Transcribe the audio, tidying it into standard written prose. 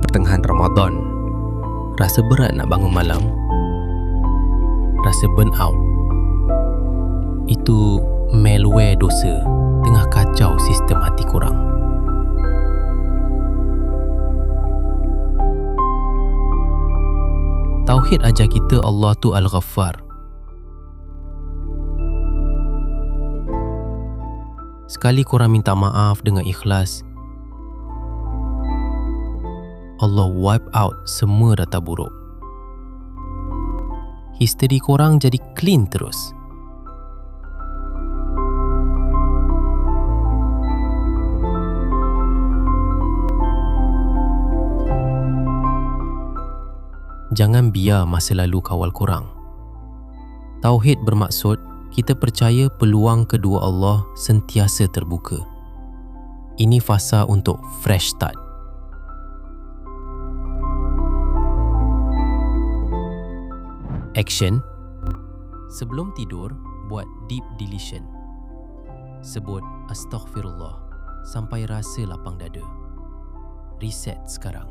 pertengahan Ramadan, rasa berat nak bangun malam, rasa burn out. Itu malware dosa tengah kacau sistem hati korang. Tauhid ajar kita Allah tu Al-Ghaffar. Sekali korang minta maaf dengan ikhlas, Allah wipe out semua data buruk. History korang jadi clean terus. Jangan biar masa lalu kawal korang. Tauhid bermaksud kita percaya peluang kedua Allah sentiasa terbuka. Ini fasa untuk fresh start. Action. Sebelum tidur, buat deep deletion. Sebut astaghfirullah sampai rasa lapang dada. Reset sekarang.